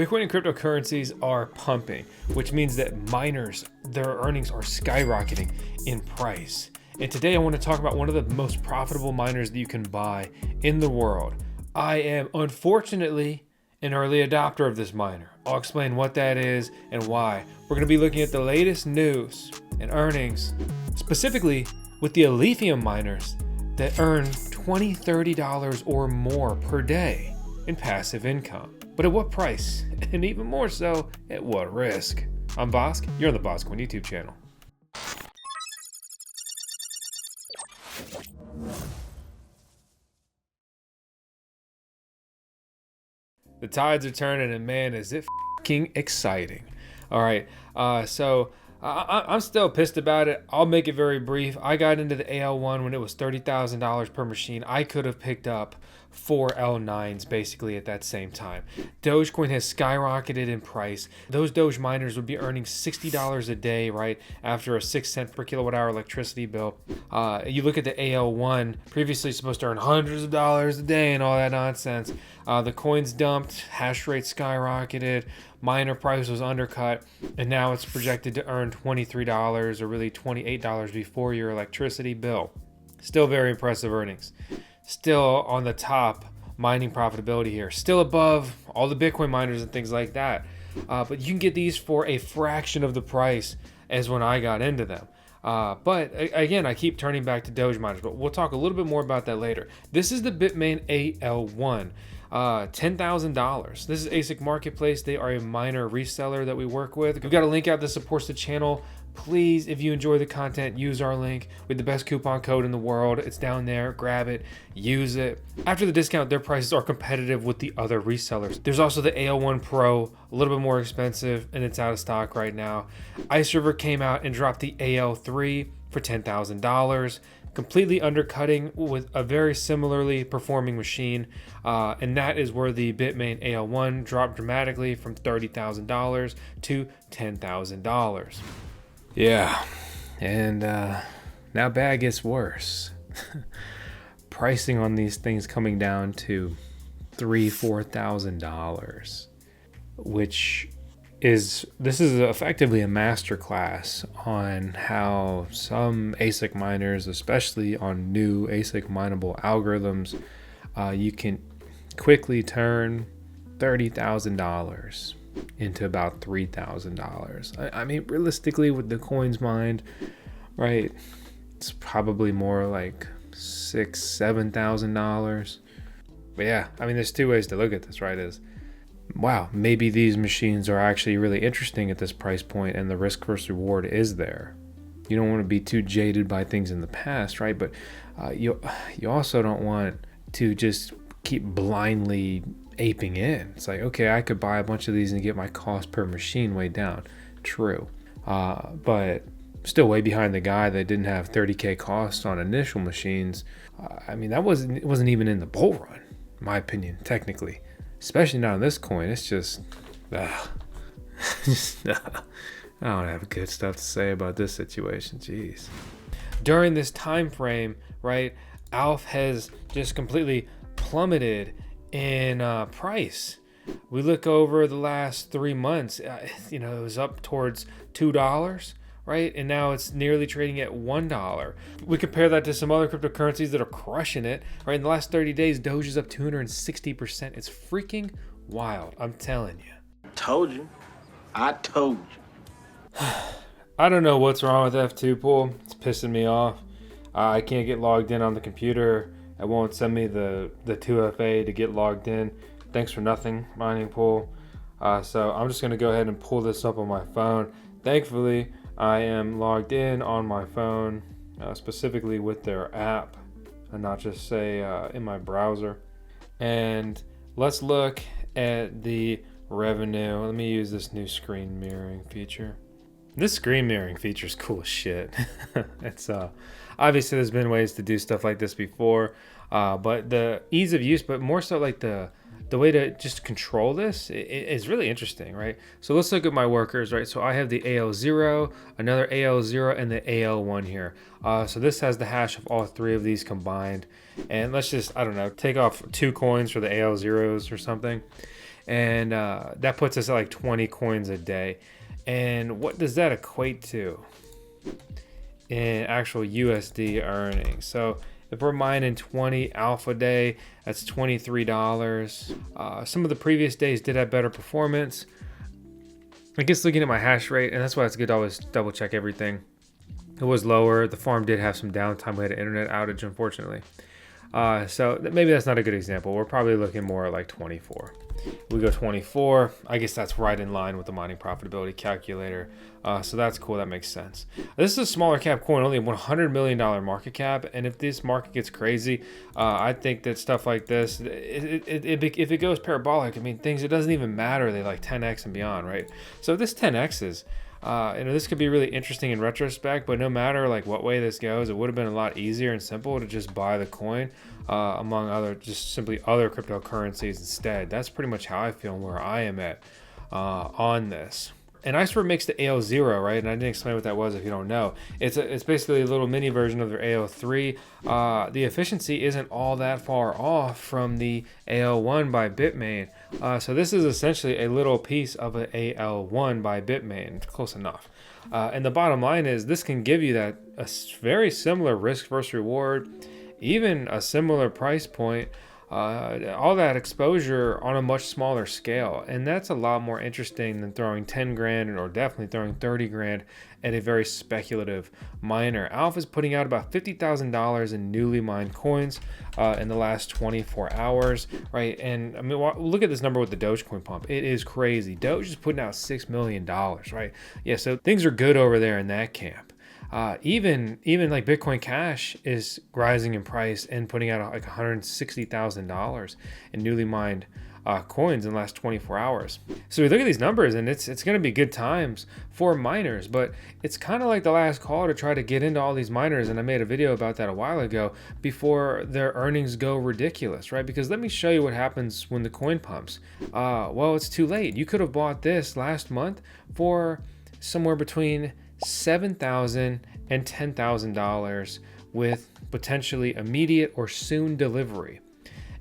Bitcoin and cryptocurrencies are pumping, which means that miners, their earnings are skyrocketing in price. And today I want to talk about one of the most profitable miners that you can buy in the world. I am unfortunately an early adopter of this miner. I'll explain what that is and why. We're going to be looking at the latest news and earnings, specifically with the Alephium miners that earn $20, $30 or more per day in passive income. But at what price? And even more so, at what risk? I'm Vosk, you're on the VoskCoin YouTube channel. The tides are turning, and man, is it f***ing exciting. All right, so I'm still pissed about it. I'll make it very brief. I got into the AL1 when it was $30,000 per machine. I could have picked up 4 L9s basically at that same time. Dogecoin has skyrocketed in price. Those Doge miners would be earning $60 a day, right, after a 6 cent per kilowatt hour electricity bill. You look at the AL1, previously supposed to earn hundreds of dollars a day and all that nonsense. The coins dumped, hash rate skyrocketed, miner price was undercut, and now it's projected to earn $23 or really $28 before your electricity bill. Still very impressive earnings. Still on the top mining profitability here. Still above all the Bitcoin miners and things like that. But you can get these for a fraction of the price as when I got into them. But again, I keep turning back to Doge miners, but we'll talk a little bit more about that later. This is the Bitmain AL1. $10,000. This is ASIC Marketplace. They are a miner reseller that we work with. We've got a link out that supports the channel. Please, if you enjoy the content, use our link with the best coupon code in the world. It's down there. Grab it, use it. After the discount, their prices are competitive with the other resellers. There's also the AL1 Pro, a little bit more expensive, and it's out of stock right now. Iceriver came out and dropped the AL3 for $10,000. Completely undercutting with a very similarly performing machine, and that is where the Bitmain AL1 dropped dramatically from $30,000 to $10,000. Yeah, and now bad gets worse. Pricing on these things coming down to $3,000-$4,000, which this is effectively a masterclass on how some ASIC miners, especially on new ASIC mineable algorithms, you can quickly turn $30,000 into about $3,000. I mean, realistically, with the coins mined, right, it's probably more like $6,000-$7,000. But yeah, I mean, there's two ways to look at this, right? Is wow, maybe these machines are actually really interesting at this price point and the risk versus reward is there. You don't want to be too jaded by things in the past, right? But you also don't want to just keep blindly aping in. It's like, okay, I could buy a bunch of these and get my cost per machine way down. True. But still way behind the guy that didn't have 30K costs on initial machines. I mean, it wasn't even in the bull run, in my opinion, technically. Especially not on this coin. It's just, I don't have good stuff to say about this situation. Jeez. During this time frame, right, ALPH has just completely plummeted in price. We look over the last 3 months, it was up towards $2, right? And now it's nearly trading at $1. We compare that to some other cryptocurrencies that are crushing it, right? In the last 30 days, Doge is up 260%. It's freaking wild. I'm telling you. Told you. I told you. I don't know what's wrong with F2 pool. It's pissing me off. I can't get logged in on the computer. It won't send me the 2FA to get logged in. Thanks for nothing, mining pool. So I'm just going to go ahead and pull this up on my phone. Thankfully, I am logged in on my phone, specifically with their app, and not just say in my browser. And let's look at the revenue. Let me use this new screen mirroring feature. This screen mirroring feature is cool as shit. It's obviously there's been ways to do stuff like this before, but the ease of use, but more so like the way to just control this is really interesting, right? So let's look at my workers, right? So I have the AL0, another AL0, and the AL1 here. So this has the hash of all three of these combined. And let's just, I don't know, take off 2 coins for the AL0s or something. and that puts us at like 20 coins a day. And what does that equate to in actual USD earnings? So if we're mining 20 alpha day, that's $23. Some of the previous days did have better performance. I guess looking at my hash rate, and that's why it's good to always double check everything. It was lower. The farm did have some downtime. We had an internet outage, unfortunately. So maybe that's not a good example. We're probably looking more like 24. We go 24. I guess that's right in line with the mining profitability calculator. So that's cool. That makes sense. This is a smaller cap coin, only a $100 million market cap. And if this market gets crazy, I think that stuff like this, if it goes parabolic, I mean, it doesn't even matter. They like 10x and beyond, right? So if this 10x's, this could be really interesting in retrospect, but no matter like what way this goes, it would have been a lot easier and simple to just buy the coin among just simply other cryptocurrencies instead. That's pretty much how I feel and where I am at on this. And Iceriver makes the AL0, right? And I didn't explain what that was if you don't know. It's basically a little mini version of their AL3. The efficiency isn't all that far off from the AL1 by Bitmain. So this is essentially a little piece of an AL1 by Bitmain. Close enough. And the bottom line is this can give you a very similar risk versus reward, even a similar price point. All that exposure on a much smaller scale, and that's a lot more interesting than throwing 10 grand or definitely throwing 30 grand at a very speculative miner. Alpha is putting out about $50,000 in newly mined coins in the last 24 hours, right? And I mean, look at this number with the Dogecoin pump. It is crazy. Doge is putting out $6 million, right? Yeah, so things are good over there in that camp. Even like Bitcoin Cash is rising in price and putting out like $160,000 in newly mined coins in the last 24 hours. So we look at these numbers and it's going to be good times for miners, but it's kind of like the last call to try to get into all these miners. And I made a video about that a while ago before their earnings go ridiculous, right? Because let me show you what happens when the coin pumps. Well, it's too late. You could have bought this last month for somewhere between $7,000 and $10,000 with potentially immediate or soon delivery.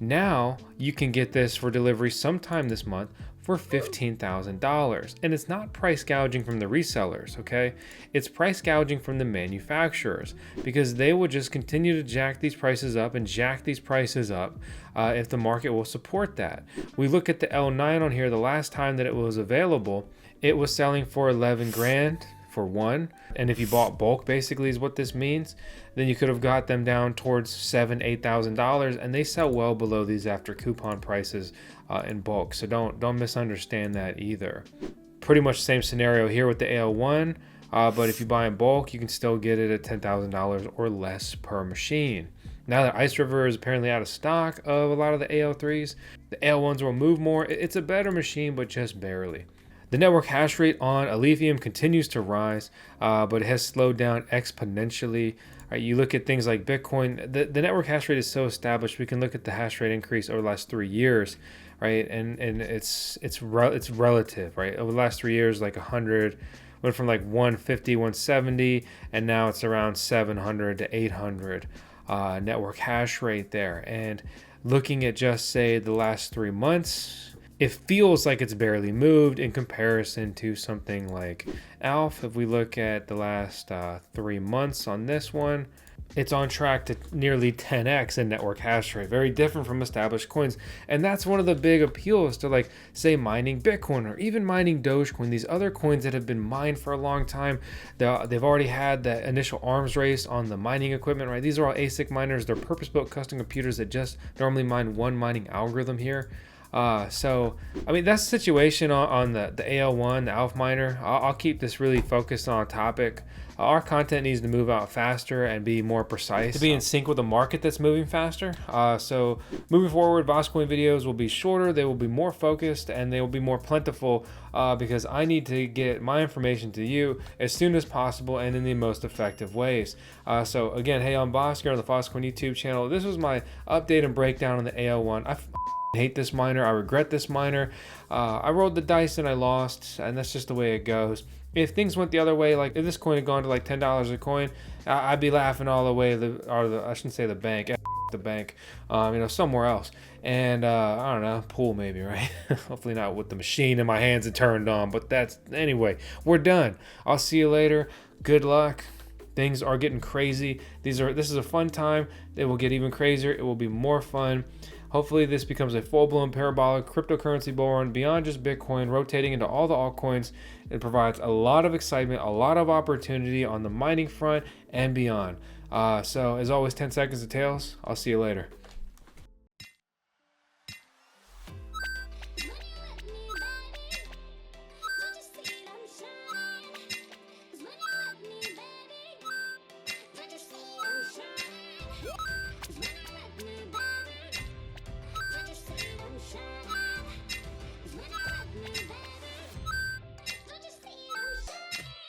Now you can get this for delivery sometime this month for $15,000. And it's not price gouging from the resellers, okay? It's price gouging from the manufacturers because they will just continue to jack these prices up and jack these prices up if the market will support that. We look at the L9 on here. The last time that it was available, it was selling for 11 grand for one, and if you bought bulk, basically is what this means, then you could have got them down towards $7,000-$8,000, and they sell well below these after coupon prices in bulk. So don't misunderstand that either. Pretty much same scenario here with the AL1, but if you buy in bulk, you can still get it at $10,000 or less per machine. Now that Iceriver is apparently out of stock of a lot of the AL3s, the AL1s will move more. It's a better machine, but just barely. The network hash rate on Alephium continues to rise, but it has slowed down exponentially. Right, you look at things like Bitcoin, the network hash rate is so established, we can look at the hash rate increase over the last 3 years, right? And it's relative, right? Over the last 3 years, like 100 went from like 150, 170, and now it's around 700 to 800 network hash rate there. And looking at just say the last 3 months, it feels like it's barely moved in comparison to something like ALF. If we look at the last 3 months on this one, it's on track to nearly 10x in network hash rate. Very different from established coins. And that's one of the big appeals to, like, say, mining Bitcoin or even mining Dogecoin. These other coins that have been mined for a long time, they've already had the initial arms race on the mining equipment, right? These are all ASIC miners. They're purpose-built custom computers that just normally mine one mining algorithm here. So, I mean, that's the situation on the AL1, the Antminer. I'll keep this really focused on a topic. Our content needs to move out faster and be more precise to be in sync with the market that's moving faster. So moving forward, VoskCoin videos will be shorter, they will be more focused, and they will be more plentiful because I need to get my information to you as soon as possible and in the most effective ways. So again, hey, I'm Vosk here on the VoskCoin YouTube channel. This was my update and breakdown on the AL1. hate this miner. I regret this miner. I rolled the dice and I lost, and that's just the way it goes. If things went the other way, like if this coin had gone to like $10 a coin, I'd be laughing all the way. I shouldn't say the bank, the bank, somewhere else. And I don't know, pool maybe, right? Hopefully not with the machine in my hands and turned on. But anyway, we're done. I'll see you later. Good luck. Things are getting crazy. This is a fun time. It will get even crazier. It will be more fun. Hopefully this becomes a full-blown parabolic cryptocurrency bull run beyond just Bitcoin, rotating into all the altcoins. It provides a lot of excitement, a lot of opportunity on the mining front and beyond. So as always, 10 seconds of tails. I'll see you later.